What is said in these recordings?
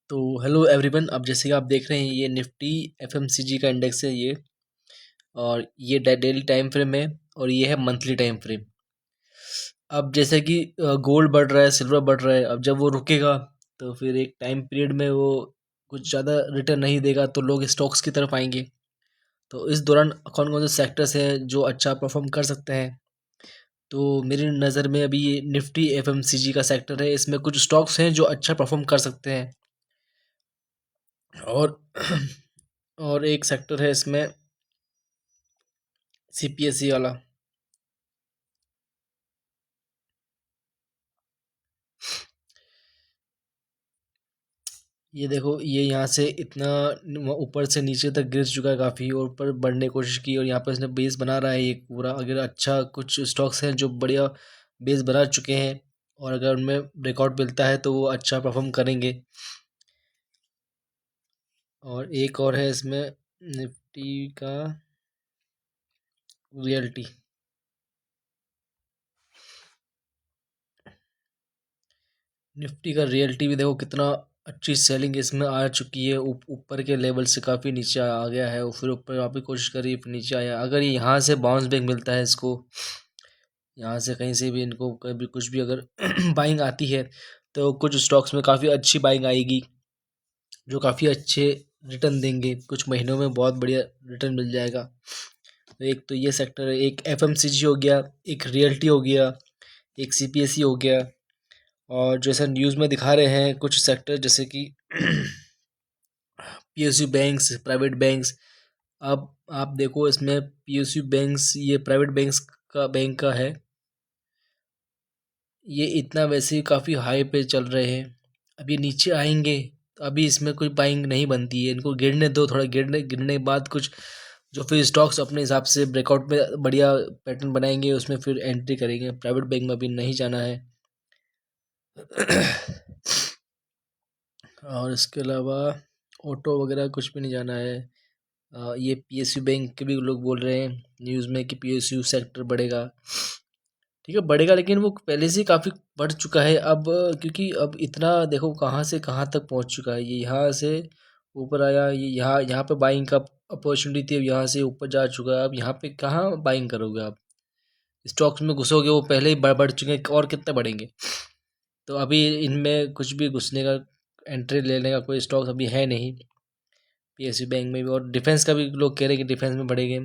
तो hello everyone. अब जैसे कि आप देख रहे हैं ये निफ्टी एफएमसीजी का इंडेक्स है ये। और ये डेली टाइम फ्रेम है और ये है मंथली टाइम फ्रेम। अब जैसे कि गोल्ड बढ़ रहा है, सिल्वर बढ़ रहा है। अब जब वो रुकेगा तो फिर एक टाइम पीरियड में वो कुछ ज़्यादा रिटर्न नहीं देगा तो लोग स्टॉक्स की तरफ आएंगे। तो इस दौरान कौन कौन से सेक्टर्स हैं जो अच्छा परफॉर्म कर सकते हैं? तो मेरी नज़र में अभी ये निफ्टी एफएमसीजी का सेक्टर है। इसमें कुछ स्टॉक्स हैं जो अच्छा परफॉर्म कर सकते हैं। और और एक सेक्टर है इसमें सीपीएसई वाला। ये देखो, ये यहाँ से इतना ऊपर से नीचे तक गिर चुका है काफ़ी, और ऊपर बढ़ने की कोशिश की और यहाँ पर इसने बेस बना रहा है एक पूरा। अगर अच्छा कुछ स्टॉक्स हैं जो बढ़िया बेस बना चुके हैं और अगर उनमें ब्रेकआउट मिलता है तो वो अच्छा परफॉर्म करेंगे। और एक और है इसमें निफ्टी का रियल्टी। निफ्टी का रियल्टी भी देखो कितना अच्छी सेलिंग इसमें आ चुकी है। ऊपर के लेवल से काफ़ी नीचे आ गया है और फिर ऊपर वापस कोशिश करी, फिर नीचे आया। अगर ये यहाँ से बाउंस बैक मिलता है इसको, यहाँ से कहीं से भी इनको कभी कुछ भी अगर बाइंग आती है तो कुछ स्टॉक्स में काफ़ी अच्छी बाइंग आएगी जो काफ़ी अच्छे रिटर्न देंगे। कुछ महीनों में बहुत बढ़िया रिटर्न मिल जाएगा। तो एक तो ये सेक्टर है, एक एफएमसीजी हो गया, एक रियल्टी हो गया, एक सीपीएसई हो गया। और जैसा न्यूज़ में दिखा रहे हैं कुछ सेक्टर जैसे कि पीएसयू बैंक्स, प्राइवेट बैंक्स। अब आप देखो इसमें पीएसयू बैंक्स, ये प्राइवेट बैंक्स का बैंक का है। ये इतना वैसे ही काफ़ी हाई पे चल रहे हैं। अब ये नीचे आएंगे तो अभी इसमें कोई बाइंग नहीं बनती है, इनको गिरने दो। थोड़ा गिरने गिरने के बाद कुछ जो फिर स्टॉक्स अपने हिसाब से ब्रेकआउट में बढ़िया पैटर्न बनाएंगे उसमें फिर एंट्री करेंगे। प्राइवेट बैंक में अभी नहीं जाना है। और इसके अलावा ऑटो वगैरह कुछ भी नहीं जाना है। ये पीएसयू बैंक के भी लोग बोल रहे हैं न्यूज़ में कि पीएसयू सेक्टर बढ़ेगा। ठीक है, बढ़ेगा, लेकिन वो पहले से काफ़ी बढ़ चुका है अब। क्योंकि अब इतना देखो कहाँ से कहाँ तक पहुँच चुका है। ये यहाँ से ऊपर आया, ये यहाँ यहाँ पे बाइंग का अपॉर्चुनिटी थी, अब यहाँ से ऊपर जा चुका है। अब यहाँ पे कहाँ बाइंग करोगे आप? स्टॉक्स में घुसोगे वो पहले ही बढ़ चुके हैं, और कितने बढ़ेंगे? तो अभी इनमें कुछ भी घुसने का, एंट्री लेने का कोई स्टॉक अभी है नहीं पीएसयू बैंक में भी। और डिफेंस का भी लोग कह रहे हैं कि डिफेंस में बढ़ेंगे।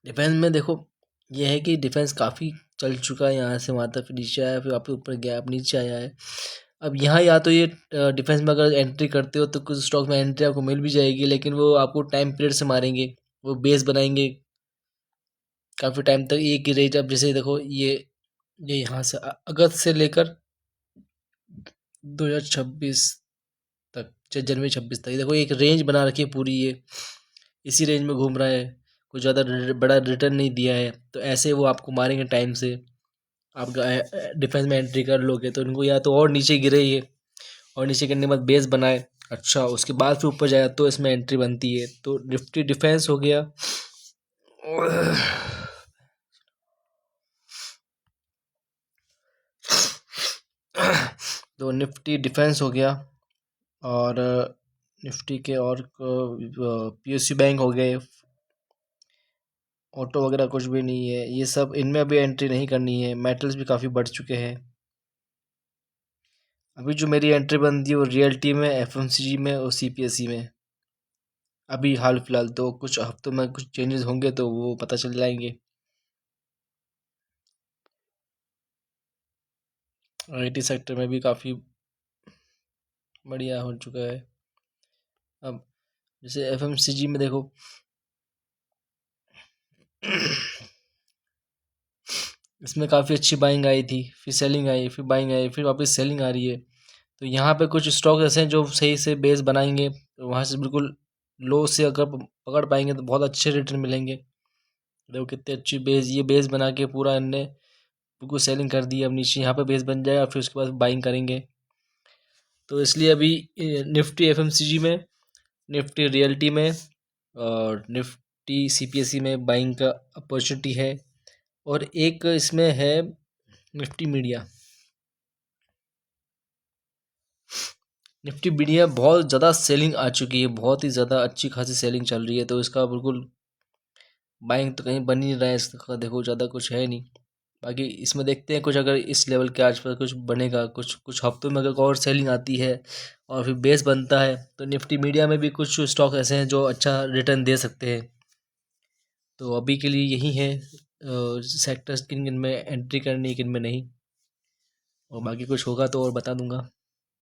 डिफेंस में देखो ये है कि डिफेंस काफ़ी चल चुका है, यहाँ से वहाँ तक फिर नीचे आया, फिर वापस ऊपर गया, अब नीचे आया है। अब यहाँ या तो ये डिफेंस में अगर एंट्री करते हो तो कुछ स्टॉक में एंट्री आपको मिल भी जाएगी, लेकिन वो आपको टाइम पीरियड से मारेंगे। वो बेस बनाएंगे काफ़ी टाइम तक एक ही रेंज। अब जैसे देखो ये यहाँ से अगस्त से लेकर 2026 तक, जनवरी 26 तक, ये देखो एक रेंज बना रखी है पूरी। ये इसी रेंज में घूम रहा है, कुछ ज़्यादा बड़ा रिटर्न नहीं दिया है। तो ऐसे वो आपको मारेंगे टाइम से। आप डिफेंस में एंट्री कर लोगे तो इनको या तो और नीचे गिरे ये, और नीचे गिरने के बाद बेस बनाए, अच्छा उसके बाद फिर ऊपर जाएगा तो इसमें एंट्री बनती है। तो निफ्टी डिफेंस हो गया। तो निफ्टी डिफेंस हो गया। और निफ्टी के और पीएसयू बैंक हो गए। ऑटो वगैरह कुछ भी नहीं है, ये सब इनमें अभी एंट्री नहीं करनी है। मेटल्स भी काफ़ी बढ़ चुके हैं। अभी जो मेरी एंट्री बनती है वो रियल्टी में, एफएमसीजी में और सीपीएसई में। अभी हाल फिलहाल तो कुछ हफ्तों में कुछ चेंजेस होंगे तो वो पता चल जाएंगे। आईटी सेक्टर में भी काफ़ी बढ़िया हो चुका है। अब जैसे एफएमसीजी में देखो इसमें काफ़ी अच्छी बाइंग आई थी, फिर सेलिंग आई, फिर बाइंग आई, फिर वापस सेलिंग आ रही है। तो यहाँ पे कुछ स्टॉक ऐसे हैं जो सही से बेस बनाएंगे तो वहाँ से बिल्कुल लो से अगर पकड़ पाएंगे तो बहुत अच्छे रिटर्न मिलेंगे। देखो कितनी अच्छी बेस, ये बेस बना के पूरा इनने बिल्कुल सेलिंग कर दी। अब नीचे यहाँ पे बेस बन जाएगा, फिर उसके बाद बाइंग करेंगे। तो इसलिए अभी निफ्टी एफएमसीजी में, निफ्टी रियल्टी में और निफ्टी सीपीएसई में बाइंग का अपॉर्चुनिटी है। और एक इसमें है निफ्टी मीडिया। निफ्टी मीडिया बहुत ज़्यादा सेलिंग आ चुकी है, बहुत ही ज़्यादा अच्छी खासी सेलिंग चल रही है, तो इसका बिल्कुल बाइंग तो कहीं बन ही नहीं रहा है इसका, देखो ज़्यादा कुछ है नहीं। बाकी इसमें देखते हैं कुछ अगर इस लेवल के आसपास कुछ बनेगा, कुछ कुछ हफ्तों में अगर और सेलिंग आती है और फिर बेस बनता है तो निफ्टी मीडिया में भी कुछ स्टॉक ऐसे हैं जो अच्छा रिटर्न दे सकते हैं। तो अभी के लिए यही है सेक्टर्स, किन किन में एंट्री करनी है, किन में नहीं, और बाकी कुछ होगा तो और बता दूंगा।